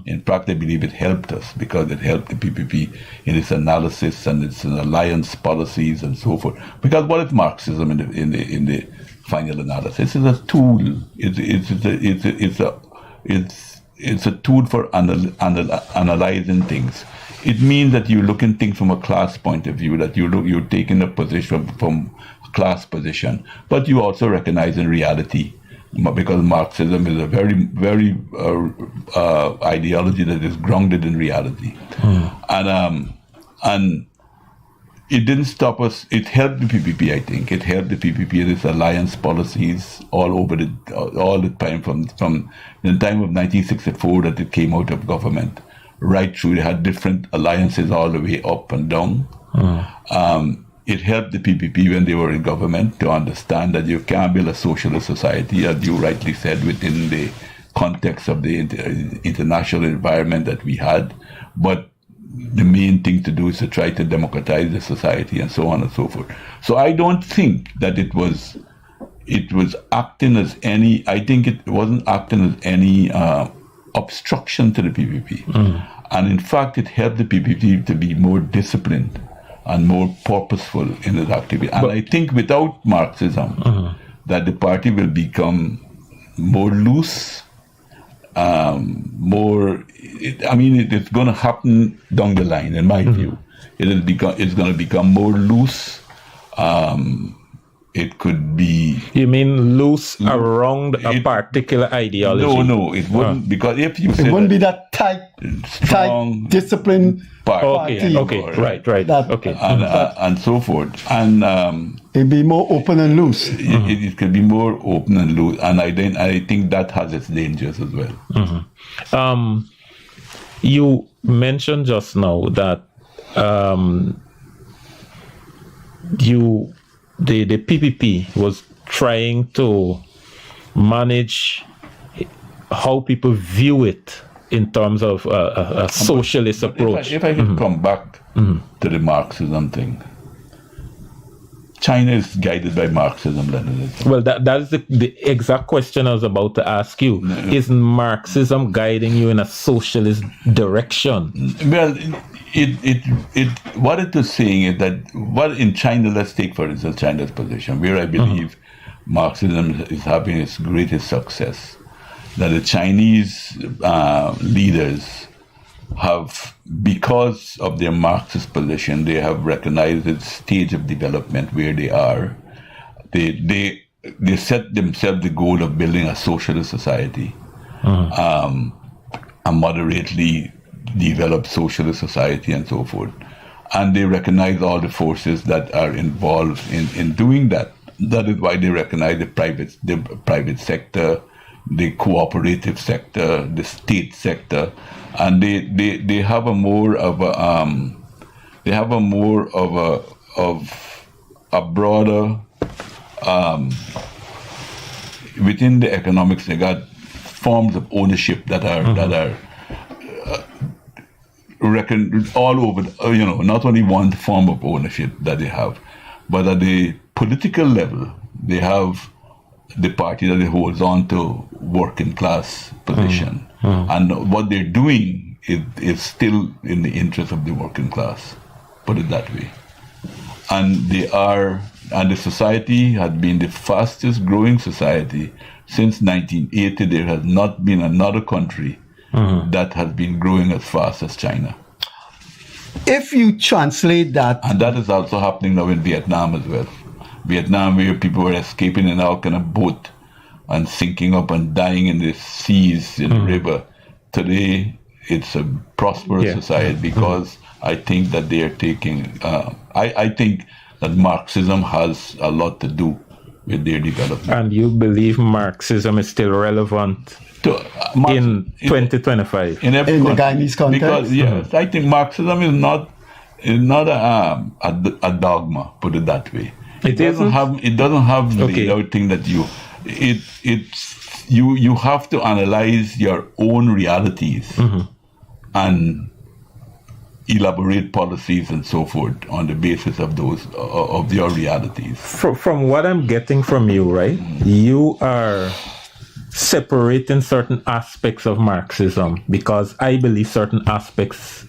In fact, I believe it helped us because it helped the PPP in its analysis and its alliance policies and so forth. Because what is Marxism in the final analysis? It's a tool. It's a tool for analyzing things. It means that you look at things from a class point of view, that you're taking a position from a class position, but you also recognize in reality, because Marxism is a very, very ideology that is grounded in reality. And it didn't stop us. It helped the PPP, I think. It helped the PPP in its alliance policies all the time from the time of 1964 that it came out of government, right through. They had different alliances all the way up and down. It helped the PPP when they were in government to understand that you can't build a socialist society, as you rightly said, within the context of the international environment that we had. But the main thing to do is to try to democratize the society and so on and so forth. So I don't think that it was acting as any, I think it wasn't acting as any obstruction to the PPP. And in fact, it helped the PPP to be more disciplined and more purposeful in its activity. And I think without Marxism, that the party will become more loose, it's going to happen down the line, in my view. It's going to become more loose. It could be... You mean loose around a particular ideology? No, it wouldn't, because if you say... It wouldn't be that tight, disciplined party. Okay, right. And so forth. And it'd be more open and loose. It could be more open and loose. And I think that has its dangers as well. You mentioned just now that the PPP was trying to manage how people view it in terms of a socialist approach. If I could come back to the Marxism thing, China is guided by Marxism, Leninism. Well, that is the exact question I was about to ask you. No. Is Marxism guiding you in a socialist direction? Well, what it is saying is that what in China, let's take for instance China's position, where I believe Marxism is having its greatest success, that the Chinese leaders have, because of their Marxist position, they have recognized the stage of development where they are. They set themselves the goal of building a socialist society, a moderately developed socialist society and so forth. And they recognize all the forces that are involved in doing that. That is why they recognize the private sector, the cooperative sector, the state sector, and they have a more of a broader within the economics. They got forms of ownership that are reckoned all over. Not only one form of ownership that they have, but at the political level, they have the party that holds on to working class position. And what they're doing is still in the interest of the working class, put it that way. And the society had been the fastest growing society since 1980. There has not been another country that has been growing as fast as China. If you translate that... And that is also happening now in Vietnam as well. Vietnam, where people were escaping in all kind of boat and sinking up and dying in the seas, in the river. Today, it's a prosperous society because I think that they are taking, I think that Marxism has a lot to do with their development. And you believe Marxism is still relevant in 2025? In every In the country. Guyanese context? Because, yes, I think Marxism is not a dogma, put it that way. It doesn't have the other thing that you have to analyze your own realities and elaborate policies and so forth on the basis of those of your realities. From what I'm getting from you, right? You are separating certain aspects of Marxism because I believe certain aspects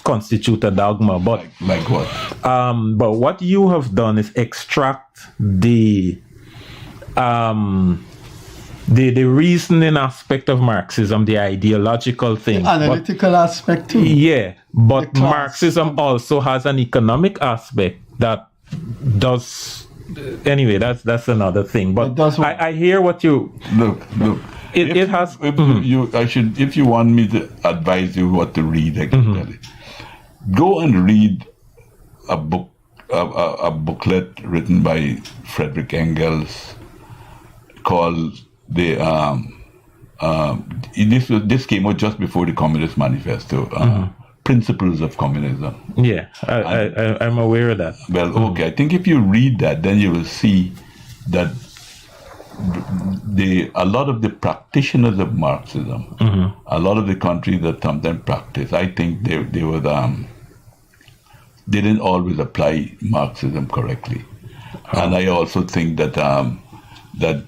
constitute a dogma. But like what? But what you have done is extract the reasoning aspect of Marxism, the ideological thing, the analytical aspect too. Yeah, but Marxism also has an economic aspect that does. Anyway, that's another thing. But I hear what you look. It has. If you want me to advise you what to read, I can tell you. Go and read a book, a booklet written by Frederick Engels called this came out just before the Communist Manifesto, Principles of Communism. Yeah, I'm aware of that. Well, okay, I think if you read that, then you will see that a lot of the practitioners of Marxism, a lot of the countries that sometimes practice, I think they didn't always apply Marxism correctly. And I also think that that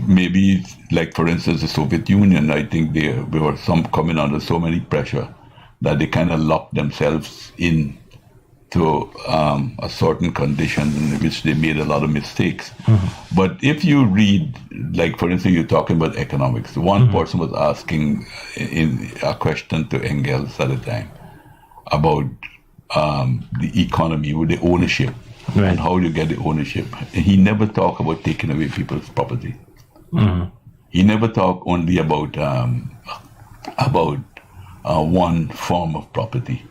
maybe, like for instance, the Soviet Union, I think they were coming under so many pressure that they kind of locked themselves in to a certain condition in which they made a lot of mistakes. But if you read, like for instance, you're talking about economics. One person was asking a question to Engels at the time about the economy with the ownership. Right. And how you get the ownership. He never talked about taking away people's property. He never talked only about one form of property.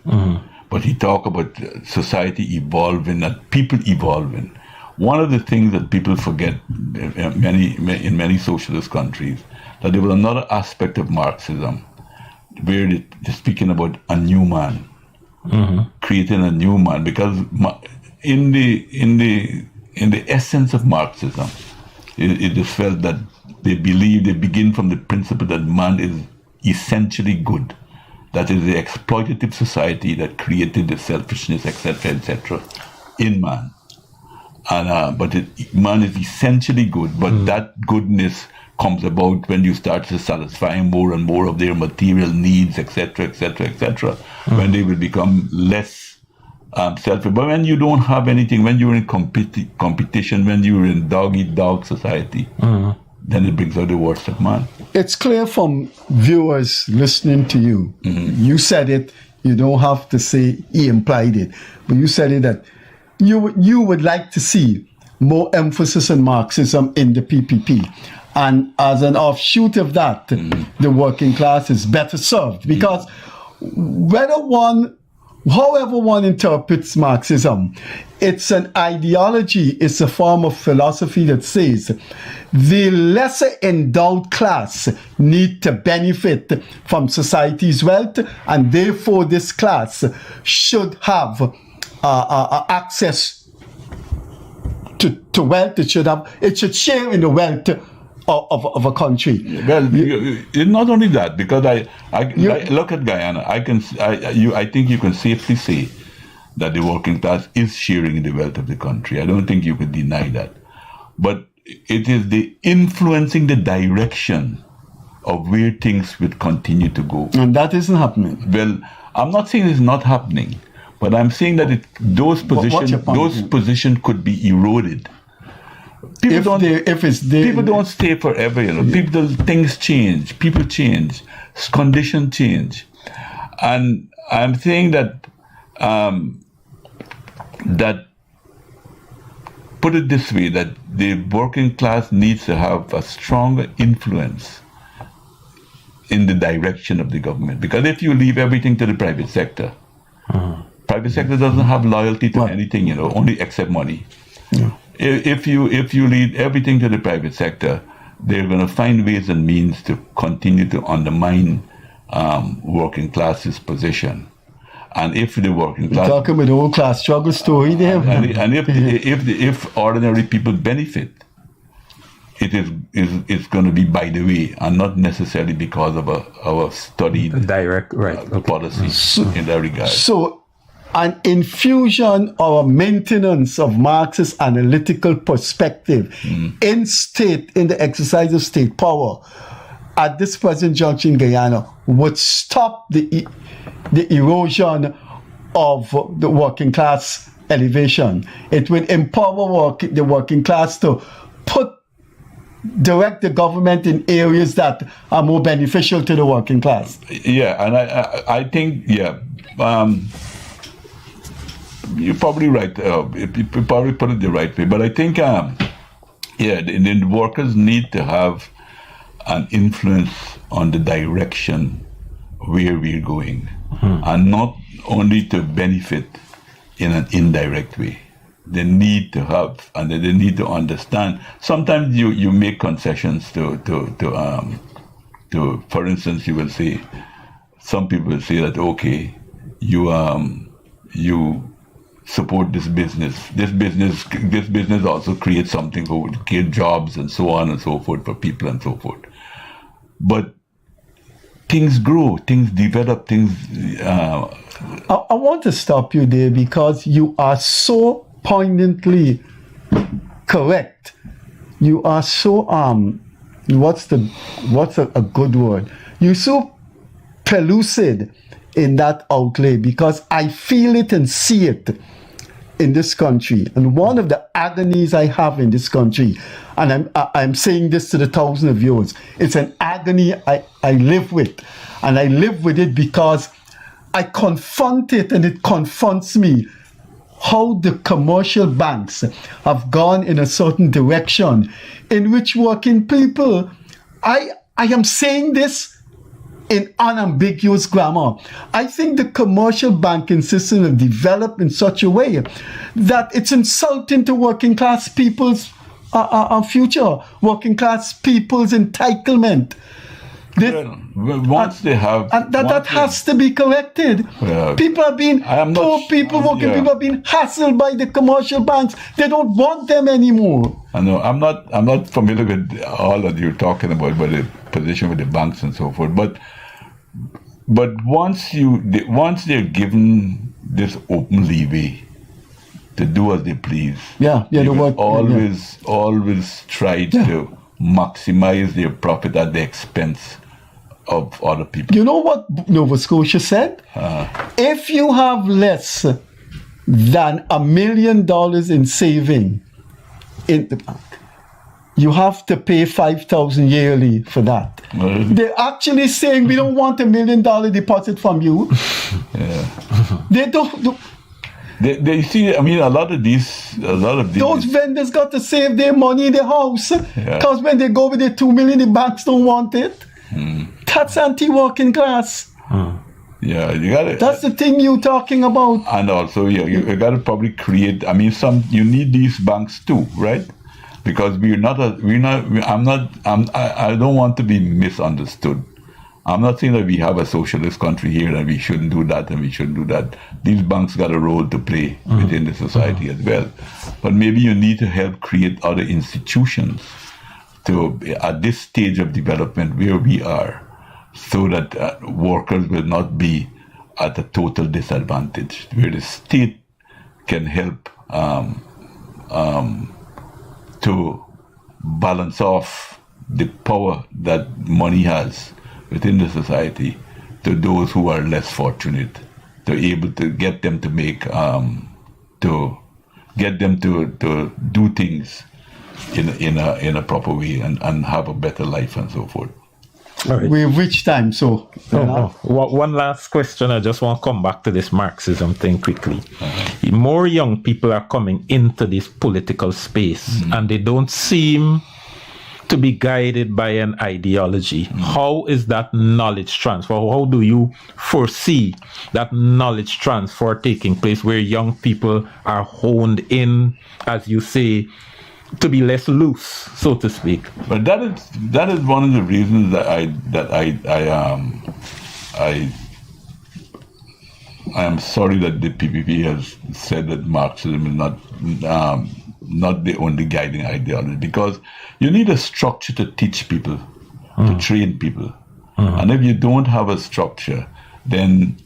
But he talked about society evolving and people evolving. One of the things that people forget in many socialist countries, that there was another aspect of Marxism where they're speaking about a new man, creating a new man, because in the essence of Marxism, it is felt that they begin from the principle that man is essentially good. That is the exploitative society that created the selfishness, etc., in man. And but man is essentially good, but that goodness comes about when you start to satisfying more and more of their material needs, etc., when they will become less selfish. But when you don't have anything, when you're in competition, when you're in dog-eat-dog society, then it brings out the worst of man. It's clear from viewers listening to you. You said it. You don't have to say he implied it. But you said it that you would like to see more emphasis on Marxism in the PPP. And as an offshoot of that, the working class is better served. Because however one interprets Marxism, it's an ideology, it's a form of philosophy that says the lesser endowed class need to benefit from society's wealth, and therefore this class should have access to wealth. It should share in the wealth of a country. Well, not only that, because I look at Guyana, I think you can safely say that the working class is sharing in the wealth of the country. I don't think you could deny that. But it is the influencing the direction of where things would continue to go. And that isn't happening. Well, I'm not saying it's not happening, but I'm saying that those positions could be eroded. People don't stay forever, things change, people change, conditions change. And I'm saying that put it this way, that the working class needs to have a stronger influence in the direction of the government. Because if you leave everything to the private sector, private sector doesn't have loyalty to anything, only except money. Yeah. If you leave everything to the private sector, they're going to find ways and means to continue to undermine working class's position. And if the working class, you're talking about the whole class struggle story there, and if ordinary people benefit, it's going to be by the way, and not necessarily because of our studied direct policy in that regard. So, an infusion or a maintenance of Marxist analytical perspective in the exercise of state power at this present juncture in Guyana would stop the erosion of the working class elevation. It would empower the working class to direct the government in areas that are more beneficial to the working class. Yeah, and I think, you're probably right. You probably put it the right way. But I think, the workers need to have an influence on the direction where we're going, and not only to benefit in an indirect way. They need to have, and they need to understand. Sometimes you make concessions to for instance, you will say, some people will say that, okay, you support this business. This business also creates something for create jobs and so on and so forth for people and so forth. But things grow, things develop, things. I want to stop you there because you are so poignantly correct. You are so what's a good word? You're so pellucid in that outlay, because I feel it and see it in this country. And one of the agonies I have in this country, and I'm saying this to the thousands of viewers, it's an agony I live with. And I live with it because I confront it, and it confronts me, how the commercial banks have gone in a certain direction in which working people, I am saying this in unambiguous grammar. I think the commercial banking system has developed in such a way that it's insulting to working class people's future, working class people's entitlement. Once they have, and that has to be corrected. People are being working people are being hassled by the commercial banks. They don't want them anymore. I know. I'm not familiar with all that you're talking about the position with the banks and so forth. But once they're given this open leeway to do as they please, they always try to maximize their profit at the expense of other people. You know what Nova Scotia said? If you have less than $1 million in saving in the bank, you have to pay $5,000 yearly for that. They're actually saying, we don't want $1 million deposit from you. They don't. They see. I mean, a lot of these. Those vendors got to save their money in their house, because when they go with their $2 million, the banks don't want it. That's anti-working class. Yeah, you got it. That's the thing you're talking about. And also, you got to probably create. I mean, you need these banks too, right? Because I don't want to be misunderstood. I'm not saying that we have a socialist country here and we shouldn't do that and we shouldn't do that. These banks got a role to play within the society as well. But maybe you need to help create other institutions at this stage of development where we are, so that workers will not be at a total disadvantage, where the state can help to balance off the power that money has within the society to those who are less fortunate, to able to get them to make, to get them to do things in a proper way and have a better life and so forth. All right. We've reached time, so... One last question. I just want to come back to this Marxism thing quickly. more young people are coming into this political space, and they don't seem to be guided by an ideology. How is that knowledge transfer? How do you foresee that knowledge transfer taking place where young people are honed in, as you say, to be less loose, so to speak? But that is one of the reasons that I am sorry that the PPP has said that Marxism is not the only guiding ideology, because you need a structure to teach people, to train people. And if you don't have a structure, then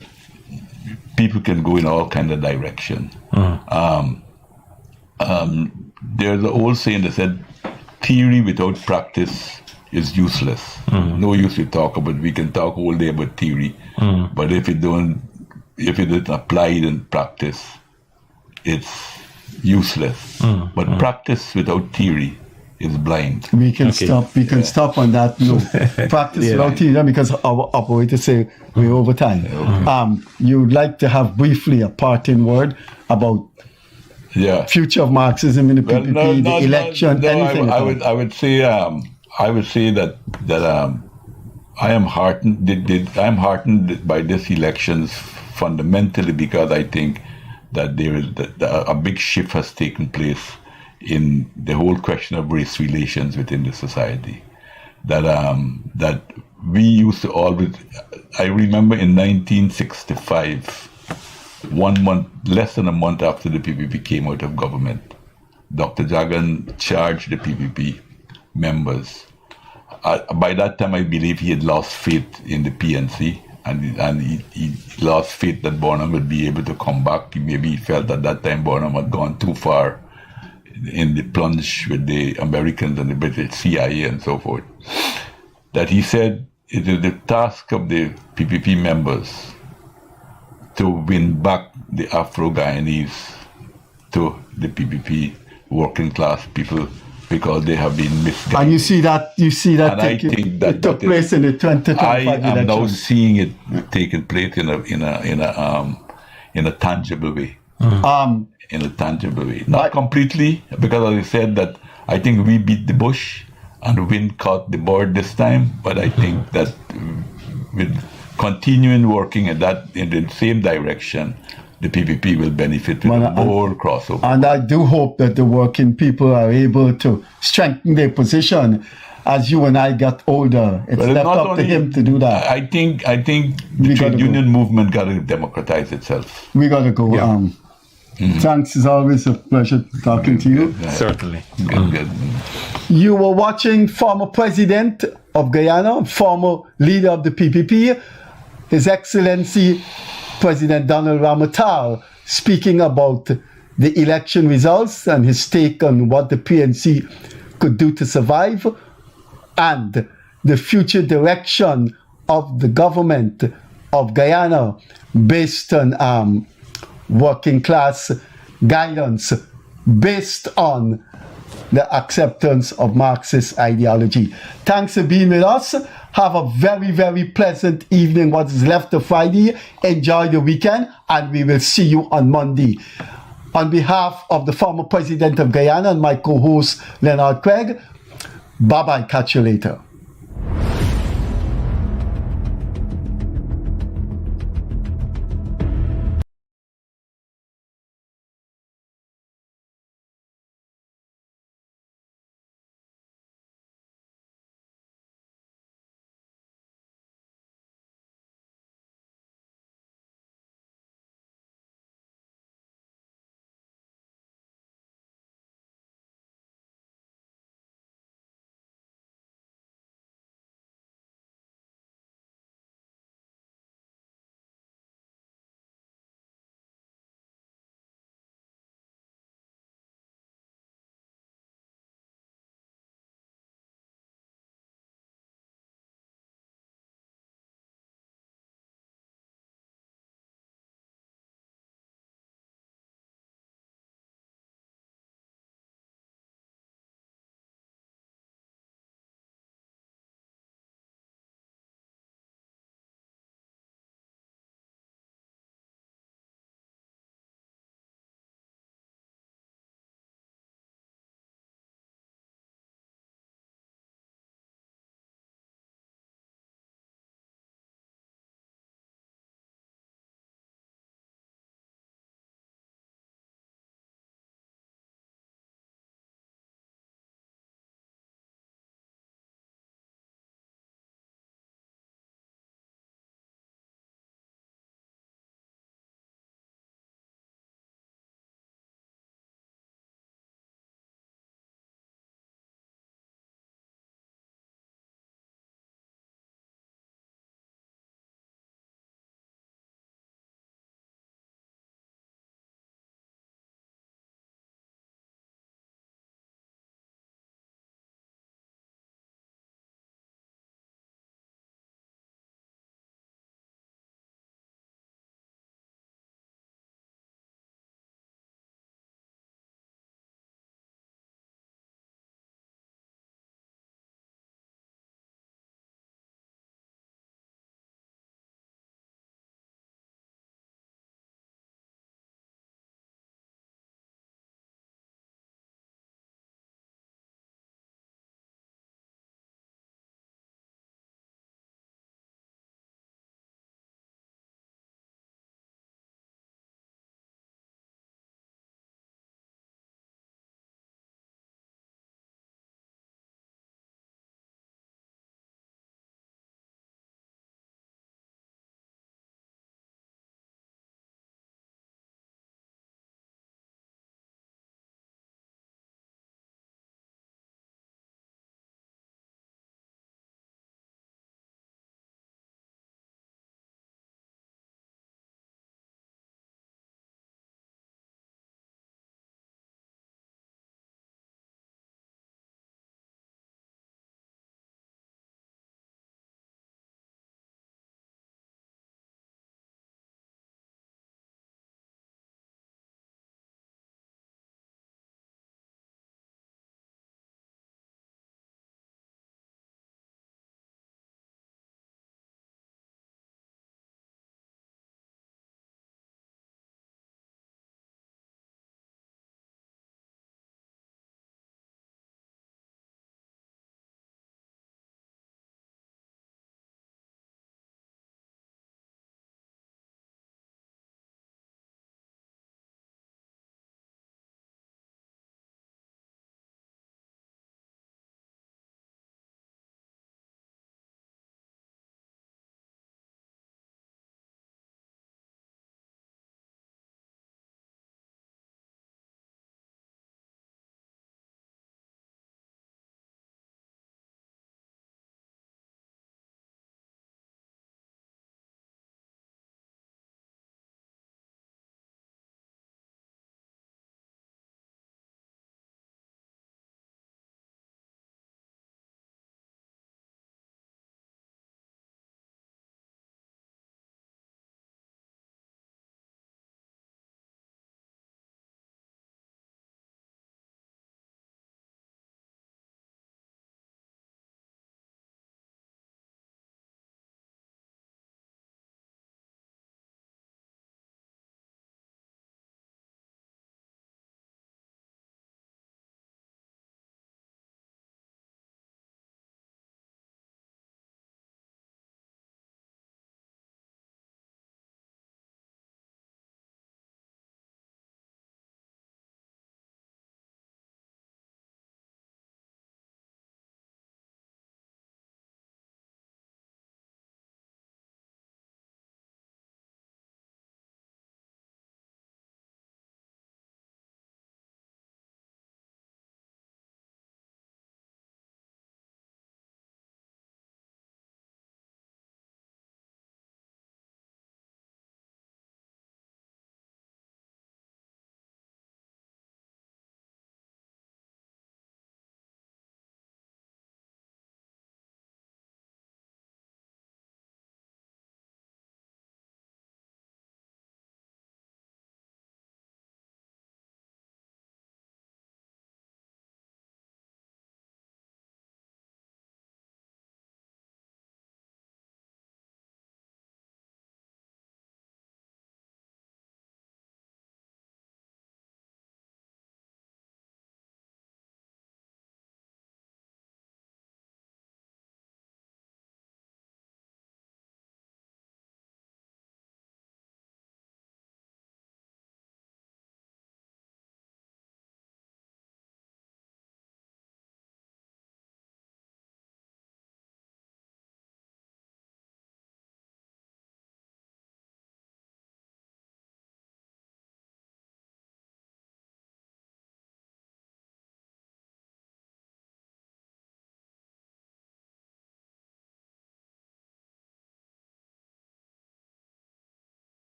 people can go in all kind of direction. There's an old saying that said, theory without practice is useless. No use we talk about, we can talk all day about theory, but if it don't apply it in practice, it's useless. But practice without theory is blind. We can stop on that note. Practice without theory, because our operator say we're over time. You would like to have briefly a parting word about future of Marxism in the PPP, the election, anything. I would say that I am heartened by this elections fundamentally because I think that there is a big shift has taken place in the whole question of race relations within the society. That we used to always. I remember in 1965, 1 month, less than a month after the PPP came out of government, Dr. Jagan charged the PPP members. By that time, I believe he had lost faith in the PNC, and he lost faith that Bonham would be able to come back. Maybe he felt at that time Bonham had gone too far in the plunge with the Americans and the British CIA and so forth. That he said it is the task of the PPP members to win back the Afro-Guyanese to the PPP working class people, because they have been misguided. And you see that and I think that it took place in the 2025 election. I am now seeing it taking place in a tangible way. In a tangible way. Not completely, because as I said that I think we beat the bush and the wind caught the bird this time, but I think that with continuing working in the same direction, the PPP will benefit with more crossover. And I do hope that the working people are able to strengthen their position as you and I got older. It's left up to him to do that. I think the trade union movement got to democratize itself. We got to go. Yeah. Thanks. It's always a pleasure talking to you. Certainly. Good. You were watching former President of Guyana, former leader of the PPP, His Excellency President Donald Ramotar, speaking about the election results and his take on what the PNC could do to survive and the future direction of the government of Guyana based on working class guidance, based on the acceptance of Marxist ideology. Thanks for being with us. Have a very, very pleasant evening, what is left of Friday. Enjoy the weekend, and we will see you on Monday. On behalf of the former President of Guyana and my co-host, Leonard Craig, bye-bye. Catch you later.